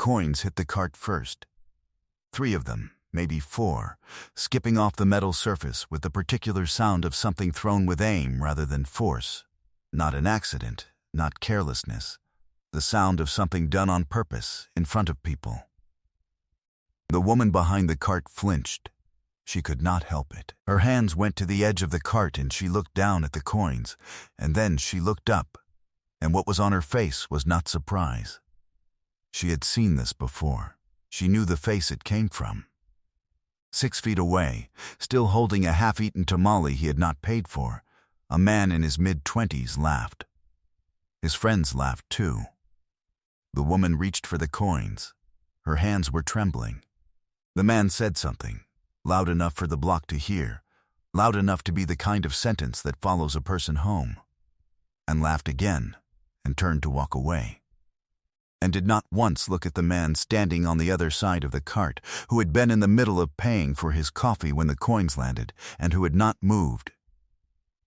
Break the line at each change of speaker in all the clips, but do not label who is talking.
coins hit the cart first. 3 of them, maybe 4, skipping off the metal surface with the particular sound of something thrown with aim rather than force. Not an accident, not carelessness. The sound of something done on purpose, in front of people. The woman behind the cart flinched. She could not help it. Her hands went to the edge of the cart and she looked down at the coins, and then she looked up, and what was on her face was not surprise. She had seen this before. She knew the face it came from. 6 feet away, still holding a half-eaten tamale he had not paid for, a man in his mid-20s laughed. His friends laughed too. The woman reached for the coins. Her hands were trembling. The man said something, loud enough for the block to hear, loud enough to be the kind of sentence that follows a person home, and laughed again, and turned to walk away, and did not once look at the man standing on the other side of the cart, who had been in the middle of paying for his coffee when the coins landed, and who had not moved,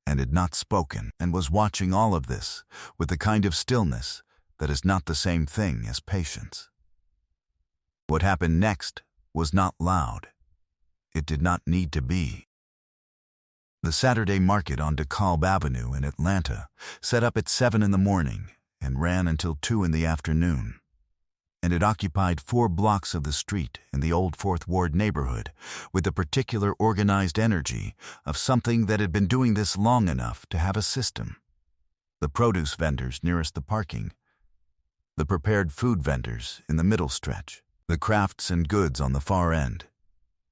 and had not spoken, and was watching all of this with the kind of stillness that is not the same thing as patience. What happened next was not loud. It did not need to be. The Saturday market on DeKalb Avenue in Atlanta set up at 7 in the morning and ran until 2 in the afternoon. And it occupied 4 blocks of the street in the old Fourth Ward neighborhood with the particular organized energy of something that had been doing this long enough to have a system. The produce vendors nearest the parking, the prepared food vendors in the middle stretch, the crafts and goods on the far end,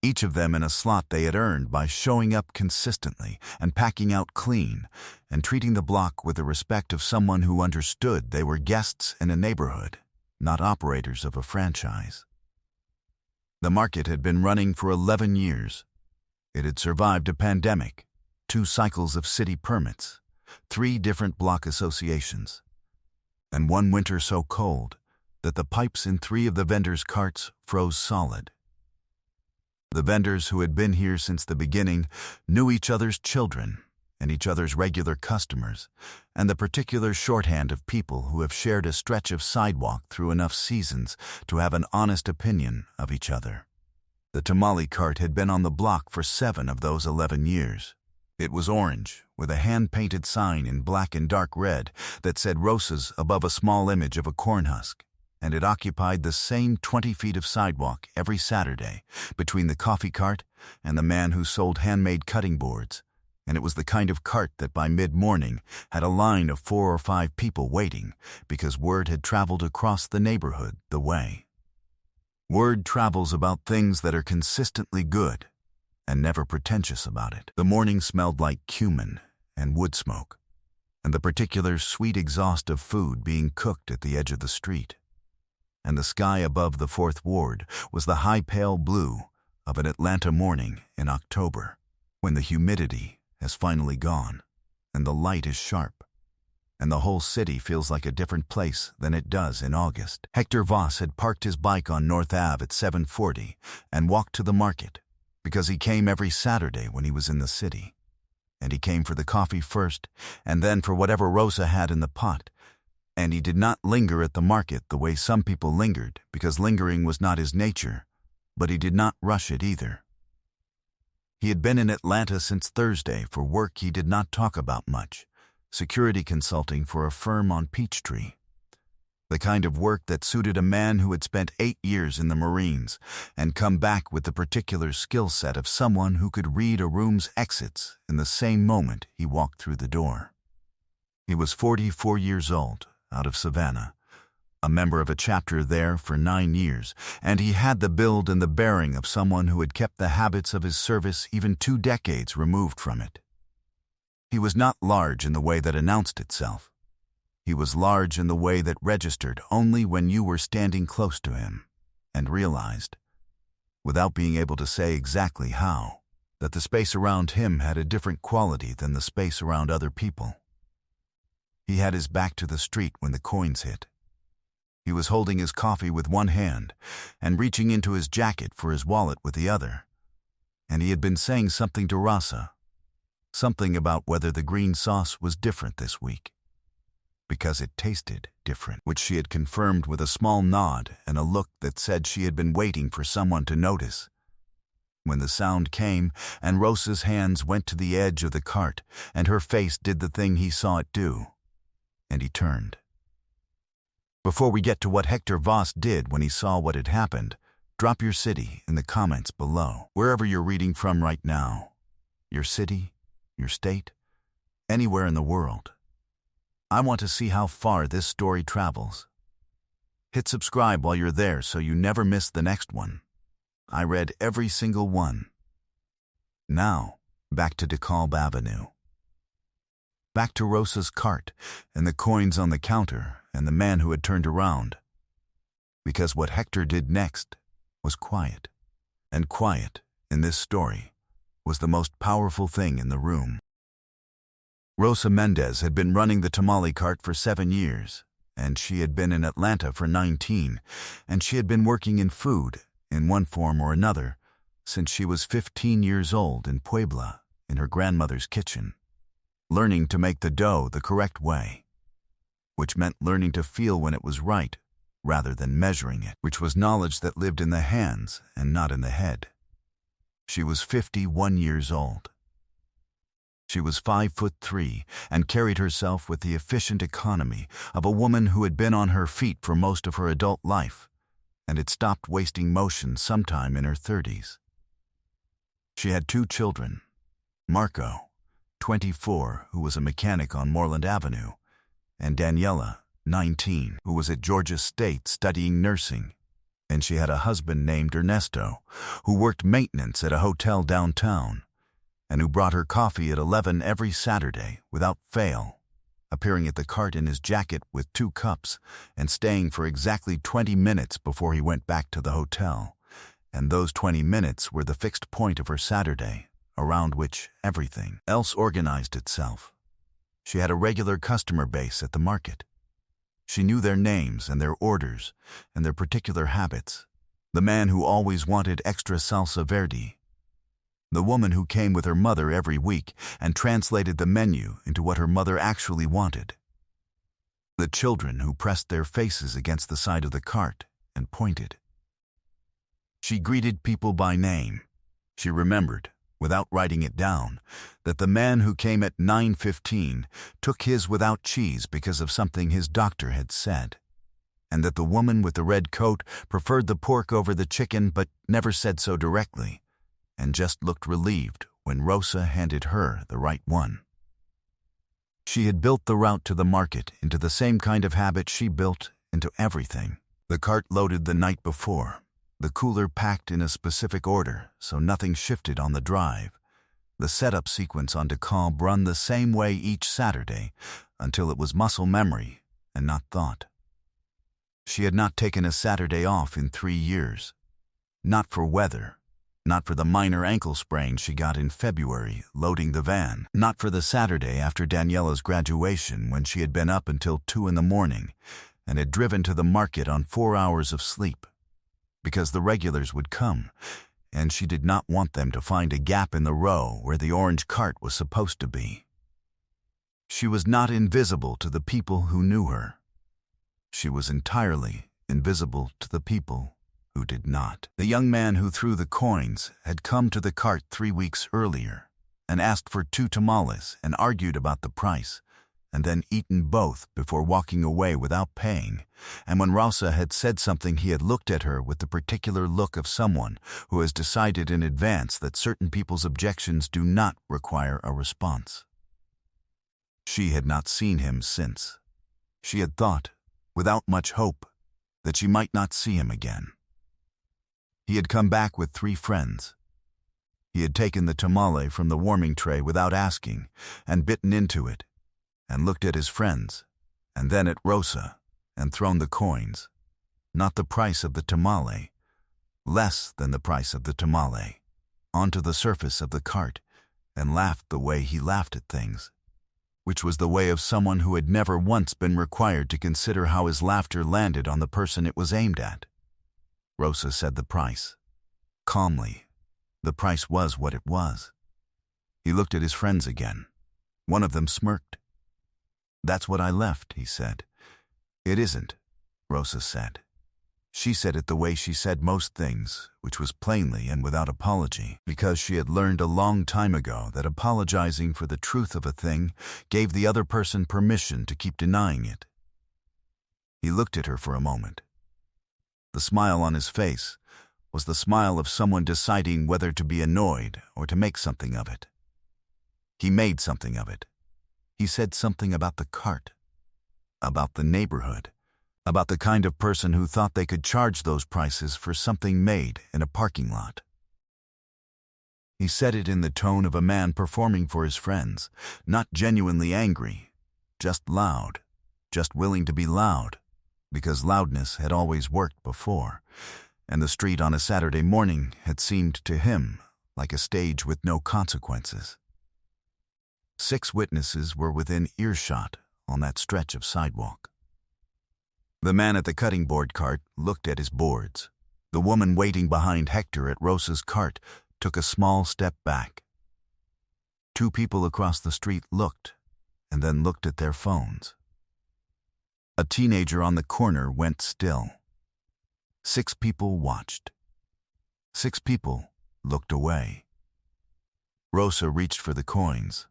each of them in a slot they had earned by showing up consistently and packing out clean and treating the block with the respect of someone who understood they were guests in a neighborhood, not operators of a franchise. The market had been running for 11 years. It had survived a pandemic, 2 cycles of city permits, 3 different block associations, and 1 winter so cold that the pipes in 3 of the vendors' carts froze solid. The vendors who had been here since the beginning knew each other's children and each other's regular customers, and the particular shorthand of people who have shared a stretch of sidewalk through enough seasons to have an honest opinion of each other. The tamale cart had been on the block for 7 of those 11 years. It was orange, with a hand-painted sign in black and dark red that said Rosas above a small image of a corn husk, and it occupied the same 20 feet of sidewalk every Saturday between the coffee cart and the man who sold handmade cutting boards, and it was the kind of cart that by mid-morning had a line of 4 or 5 people waiting because word had traveled across the neighborhood the way. Word travels about things that are consistently good and never pretentious about it. The morning smelled like cumin and wood smoke, and the particular sweet exhaust of food being cooked at the edge of the street. And the sky above the Fourth Ward was the high pale blue of an Atlanta morning in October, when the humidity has finally gone, and the light is sharp, and the whole city feels like a different place than it does in August. Hector Voss had parked his bike on North Ave at 7:40 and walked to the market, because he came every Saturday when he was in the city. And he came for the coffee first, and then for whatever Rosa had in the pot. And he did not linger at the market the way some people lingered, because lingering was not his nature, but he did not rush it either. He had been in Atlanta since Thursday for work he did not talk about much, security consulting for a firm on Peachtree. The kind of work that suited a man who had spent 8 years in the Marines and come back with the particular skill set of someone who could read a room's exits in the same moment he walked through the door. He was 44 years old, out of Savannah, a member of a chapter there for 9 years, and he had the build and the bearing of someone who had kept the habits of his service even 2 decades removed from it. He was not large in the way that announced itself. He was large in the way that registered only when you were standing close to him and realized, without being able to say exactly how, that the space around him had a different quality than the space around other people. He had his back to the street when the coins hit. He was holding his coffee with one hand and reaching into his jacket for his wallet with the other, and he had been saying something to Rasa, something about whether the green sauce was different this week. because it tasted different, which she had confirmed with a small nod and a look that said she had been waiting for someone to notice. When the sound came, and Rosa's hands went to the edge of the cart, and her face did the thing he saw it do, and he turned. Before we get to what Hector Voss did when he saw what had happened, drop your city in the comments below, wherever you're reading from right now. Your city, your state, anywhere in the world. I want to see how far this story travels. Hit subscribe while you're there so you never miss the next one. I read every single one. Now, back to DeKalb Avenue. Back to Rosa's cart and the coins on the counter and the man who had turned around. Because what Hector did next was quiet. And quiet, in this story, was the most powerful thing in the room. Rosa Mendez had been running the tamale cart for 7 years, and she had been in Atlanta for 19, and she had been working in food, in one form or another, since she was 15 years old in Puebla, in her grandmother's kitchen, learning to make the dough the correct way, which meant learning to feel when it was right, rather than measuring it, which was knowledge that lived in the hands and not in the head. She was 51 years old. She was 5'3" and carried herself with the efficient economy of a woman who had been on her feet for most of her adult life and had stopped wasting motion sometime in her 30s. She had 2 children, Marco, 24, who was a mechanic on Moreland Avenue, and Daniela, 19, who was at Georgia State studying nursing, and she had a husband named Ernesto, who worked maintenance at a hotel downtown, and who brought her coffee at 11 every Saturday without fail, appearing at the cart in his jacket with 2 cups and staying for exactly 20 minutes before he went back to the hotel, and those 20 minutes were the fixed point of her Saturday, around which everything else organized itself. She had a regular customer base at the market. She knew their names and their orders and their particular habits. The man who always wanted extra salsa verde. The woman who came with her mother every week and translated the menu into what her mother actually wanted. The children who pressed their faces against the side of the cart and pointed. She greeted people by name. She remembered, without writing it down, that the man who came at 9:15 took his without cheese because of something his doctor had said, and that the woman with the red coat preferred the pork over the chicken but never said so directly, and just looked relieved when Rosa handed her the right one. She had built the route to the market into the same kind of habit she built into everything. The cart loaded the night before, the cooler packed in a specific order so nothing shifted on the drive. The setup sequence on DeKalb run the same way each Saturday until it was muscle memory and not thought. She had not taken a Saturday off in 3 years. Not for weather. Not for the minor ankle sprain she got in February loading the van. Not for the Saturday after Daniela's graduation when she had been up until 2 in the morning and had driven to the market on 4 hours of sleep. Because the regulars would come, and she did not want them to find a gap in the row where the orange cart was supposed to be. She was not invisible to the people who knew her. She was entirely invisible to the people who did not. The young man who threw the coins had come to the cart 3 weeks earlier and asked for 2 tamales and argued about the price, and then eaten both before walking away without paying, and when Rosa had said something he had looked at her with the particular look of someone who has decided in advance that certain people's objections do not require a response. She had not seen him since. She had thought, without much hope, that she might not see him again. He had come back with 3 friends. He had taken the tamale from the warming tray without asking, and bitten into it, and looked at his friends, and then at Rosa, and thrown the coins, not the price of the tamale, less than the price of the tamale, onto the surface of the cart, and laughed the way he laughed at things, which was the way of someone who had never once been required to consider how his laughter landed on the person it was aimed at. Rosa said the price. Calmly, the price was what it was. He looked at his friends again. One of them smirked. "That's what I left," he said. "It isn't," Rosa said. She said it the way she said most things, which was plainly and without apology, because she had learned a long time ago that apologizing for the truth of a thing gave the other person permission to keep denying it. He looked at her for a moment. The smile on his face was the smile of someone deciding whether to be annoyed or to make something of it. He made something of it. He said something about the cart, about the neighborhood, about the kind of person who thought they could charge those prices for something made in a parking lot. He said it in the tone of a man performing for his friends, not genuinely angry, just loud, just willing to be loud, because loudness had always worked before, and the street on a Saturday morning had seemed to him like a stage with no consequences. 6 witnesses were within earshot on that stretch of sidewalk. The man at the cutting board cart looked at his boards. The woman waiting behind Hector at Rosa's cart took a small step back. 2 people across the street looked, and then looked at their phones. A teenager on the corner went still. 6 people watched. 6 people looked away. Rosa reached for the coins.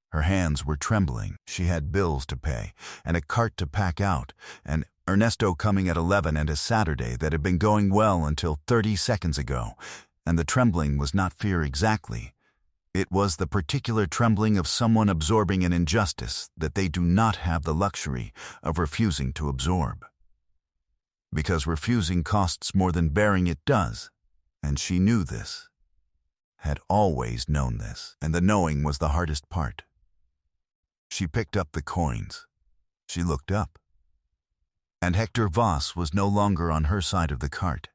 Her hands were trembling. She had bills to pay, and a cart to pack out, and Ernesto coming at 11 and a Saturday that had been going well until 30 seconds ago, and the trembling was not fear exactly. It was the particular trembling of someone absorbing an injustice that they do not have the luxury of refusing to absorb. Because refusing costs more than bearing it does, and she knew this, had always known this, and the knowing was the hardest part. She picked up the coins. She looked up. And Hector Voss was no longer on her side of the cart.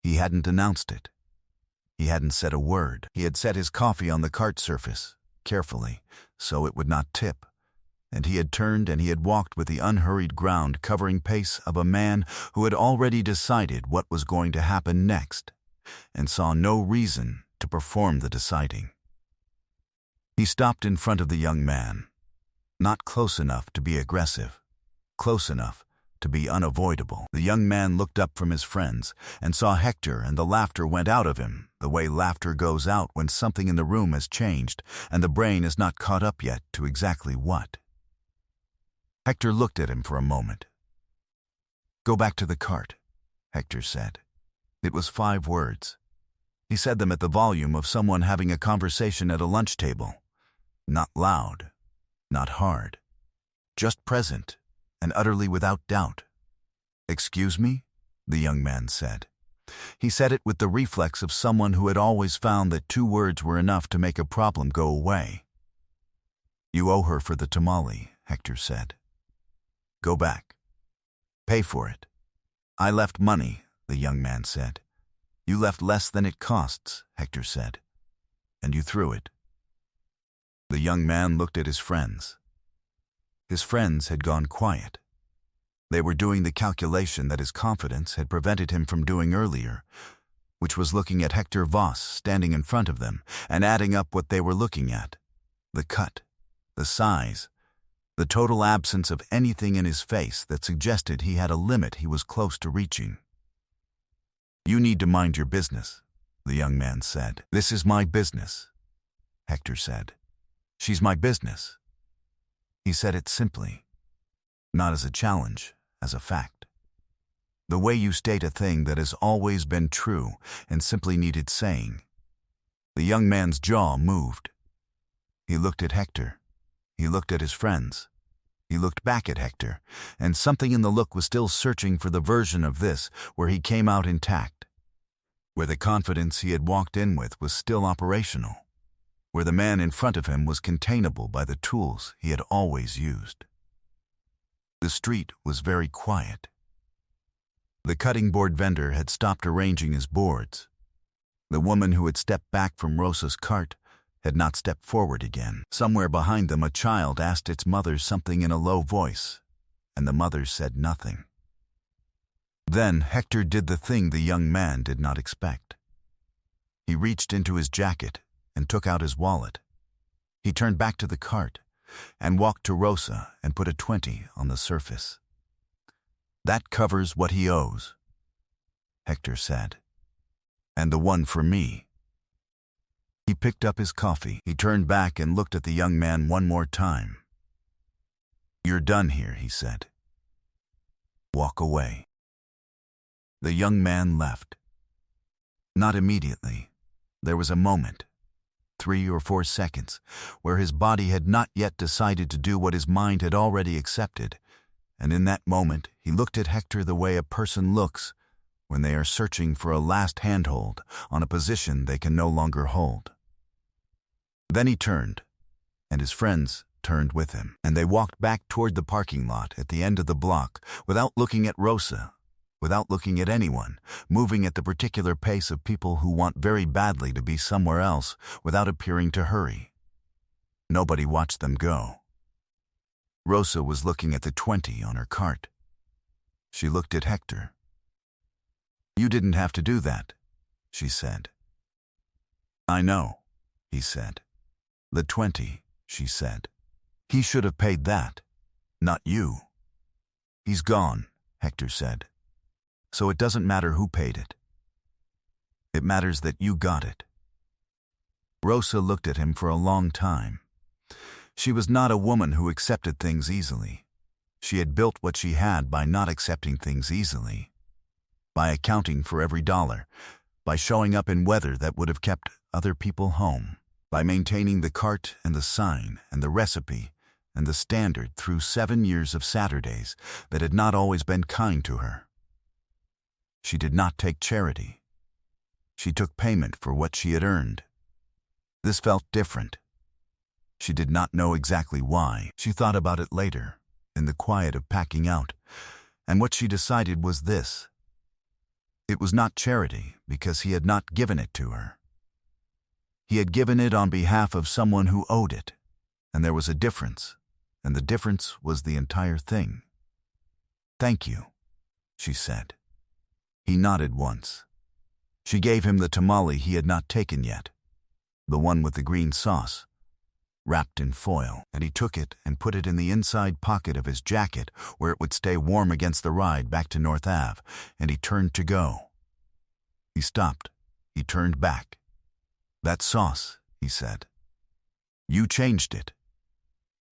He hadn't announced it. He hadn't said a word. He had set his coffee on the cart surface, carefully, so it would not tip, and he had turned and he had walked with the unhurried ground covering pace of a man who had already decided what was going to happen next, and saw no reason to perform the deciding. He stopped in front of the young man, not close enough to be aggressive, close enough to be unavoidable. The young man looked up from his friends and saw Hector, and the laughter went out of him, the way laughter goes out when something in the room has changed and the brain is not caught up yet to exactly what. Hector looked at him for a moment. "Go back to the cart," Hector said. It was 5 words. He said them at the volume of someone having a conversation at a lunch table. Not loud, not hard, just present and utterly without doubt. "Excuse me?" the young man said. He said it with the reflex of someone who had always found that 2 words were enough to make a problem go away. "You owe her for the tamale," Hector said. "Go back. Pay for it." "I left money," the young man said. "You left less than it costs," Hector said. "And you threw it." The young man looked at his friends. His friends had gone quiet. They were doing the calculation that his confidence had prevented him from doing earlier, which was looking at Hector Voss standing in front of them and adding up what they were looking at: the cut, the size, the total absence of anything in his face that suggested he had a limit he was close to reaching. "You need to mind your business," the young man said. "This is my business," Hector said. "She's my business." He said it simply, not as a challenge, as a fact. The way you state a thing that has always been true and simply needed saying. The young man's jaw moved. He looked at Hector. He looked at his friends. He looked back at Hector, and something in the look was still searching for the version of this where he came out intact, where the confidence he had walked in with was still operational, where the man in front of him was containable by the tools he had always used. The street was very quiet. The cutting board vendor had stopped arranging his boards. The woman who had stepped back from Rosa's cart had not stepped forward again. Somewhere behind them, a child asked its mother something in a low voice, and the mother said nothing. Then Hector did the thing the young man did not expect. He reached into his jacket and took out his wallet. He turned back to the cart, and walked to Rosa and put a 20 on the surface. "That covers what he owes," Hector said. "And the one for me." He picked up his coffee. He turned back and looked at the young man one more time. "You're done here," he said. "Walk away." The young man left. Not immediately. There was a moment, 3 or 4 seconds, where his body had not yet decided to do what his mind had already accepted, and in that moment he looked at Hector the way a person looks when they are searching for a last handhold on a position they can no longer hold. Then he turned, and his friends turned with him, and they walked back toward the parking lot at the end of the block without looking at Rosa, without looking at anyone, moving at the particular pace of people who want very badly to be somewhere else without appearing to hurry. Nobody watched them go. Rosa was looking at the 20 on her cart. She looked at Hector. "You didn't have to do that," she said. "I know," he said. "The 20, she said. "He should have paid that, not you." "He's gone," Hector said. "So it doesn't matter who paid it. It matters that you got it." Rosa looked at him for a long time. She was not a woman who accepted things easily. She had built what she had by not accepting things easily, by accounting for every dollar, by showing up in weather that would have kept other people home, by maintaining the cart and the sign and the recipe and the standard through 7 years of Saturdays that had not always been kind to her. She did not take charity. She took payment for what she had earned. This felt different. She did not know exactly why. She thought about it later, in the quiet of packing out, and what she decided was this. It was not charity because he had not given it to her. He had given it on behalf of someone who owed it, and there was a difference, and the difference was the entire thing. "Thank you," she said. He nodded once. She gave him the tamale he had not taken yet, the one with the green sauce, wrapped in foil, and he took it and put it in the inside pocket of his jacket where it would stay warm against the ride back to North Ave, and he turned to go. He stopped. He turned back. "That sauce," he said. "You changed it."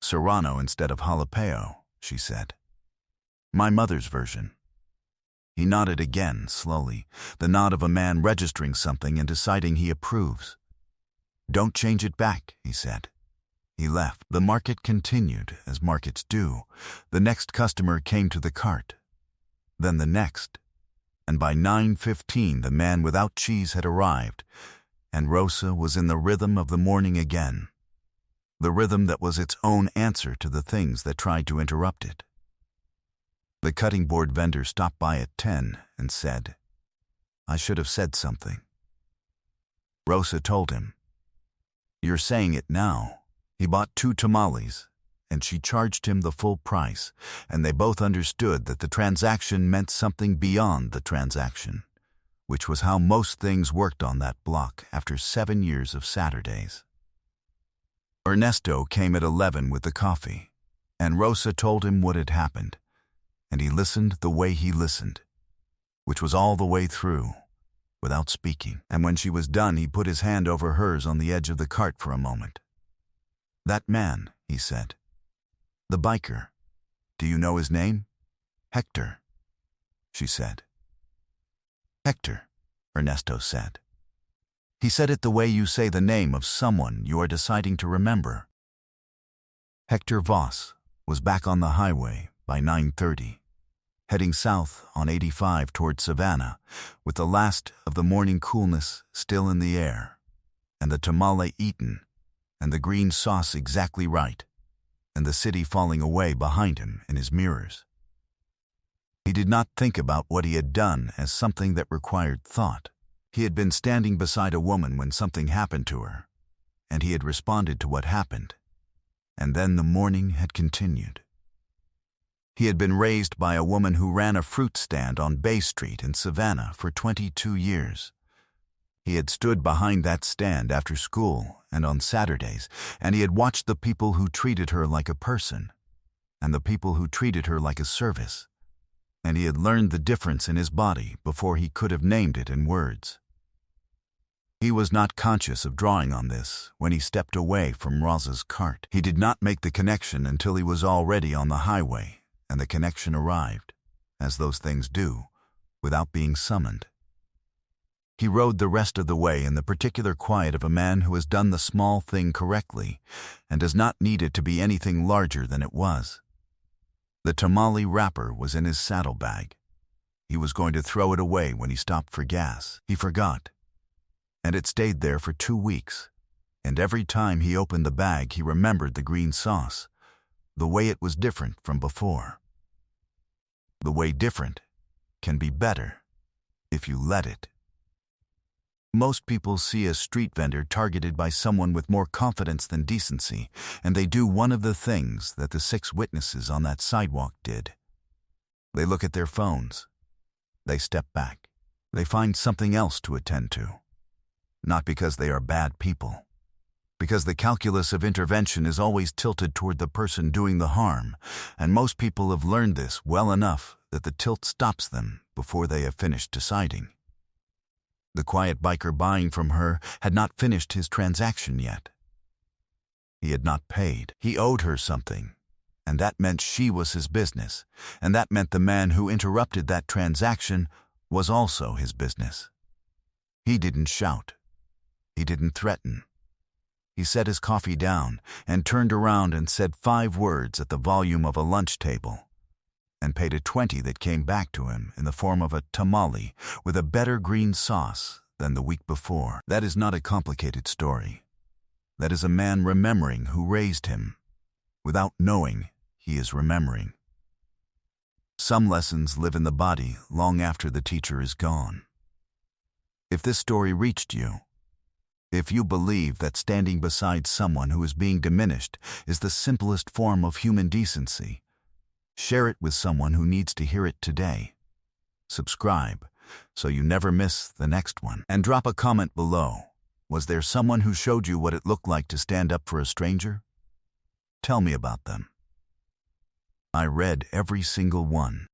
"Serrano instead of jalapeno," she said. "My mother's version." He nodded again, slowly, the nod of a man registering something and deciding he approves. "Don't change it back," he said. He left. The market continued, as markets do. The next customer came to the cart. Then the next. And by 9:15 the man without cheese had arrived, and Rosa was in the rhythm of the morning again. The rhythm that was its own answer to the things that tried to interrupt it. The cutting board vendor stopped by at 10 and said, "I should have said something." Rosa told him, "You're saying it now." He bought 2 tamales, and she charged him the full price, and they both understood that the transaction meant something beyond the transaction, which was how most things worked on that block after 7 years of Saturdays. Ernesto came at 11 with the coffee, and Rosa told him what had happened, and he listened the way he listened, which was all the way through, without speaking. And when she was done, he put his hand over hers on the edge of the cart for a moment. "That man," he said. "The biker. Do you know his name?" "Hector," she said. "Hector," Ernesto said. He said it the way you say the name of someone you are deciding to remember. Hector Voss was back on the highway by 9:30, heading south on 85 toward Savannah, with the last of the morning coolness still in the air, and the tamale eaten, and the green sauce exactly right, and the city falling away behind him in his mirrors. He did not think about what he had done as something that required thought. He had been standing beside a woman when something happened to her, and he had responded to what happened, and then the morning had continued. He had been raised by a woman who ran a fruit stand on Bay Street in Savannah for 22 years. He had stood behind that stand after school and on Saturdays, and he had watched the people who treated her like a person and the people who treated her like a service, and he had learned the difference in his body before he could have named it in words. He was not conscious of drawing on this when he stepped away from Rosa's cart. He did not make the connection until he was already on the highway, and the connection arrived, as those things do, without being summoned. He rode the rest of the way in the particular quiet of a man who has done the small thing correctly and does not need it to be anything larger than it was. The tamale wrapper was in his saddlebag. He was going to throw it away when he stopped for gas. He forgot, and it stayed there for 2 weeks, and every time he opened the bag he remembered the green sauce, the way it was different from before. The way different can be better if you let it. Most people see a street vendor targeted by someone with more confidence than decency, and they do one of the things that the 6 witnesses on that sidewalk did. They look at their phones. They step back. They find something else to attend to. Not because they are bad people, because the calculus of intervention is always tilted toward the person doing the harm, and most people have learned this well enough that the tilt stops them before they have finished deciding. The quiet biker buying from her had not finished his transaction yet. He had not paid. He owed her something, and that meant she was his business, and that meant the man who interrupted that transaction was also his business. He didn't shout. He didn't threaten. He set his coffee down and turned around and said 5 words at the volume of a lunch table, and paid a 20 that came back to him in the form of a tamale with a better green sauce than the week before. That is not a complicated story. That is a man remembering who raised him, without knowing he is remembering. Some lessons live in the body long after the teacher is gone. If this story reached you, if you believe that standing beside someone who is being diminished is the simplest form of human decency, share it with someone who needs to hear it today. Subscribe so you never miss the next one. And drop a comment below. Was there someone who showed you what it looked like to stand up for a stranger? Tell me about them. I read every single one.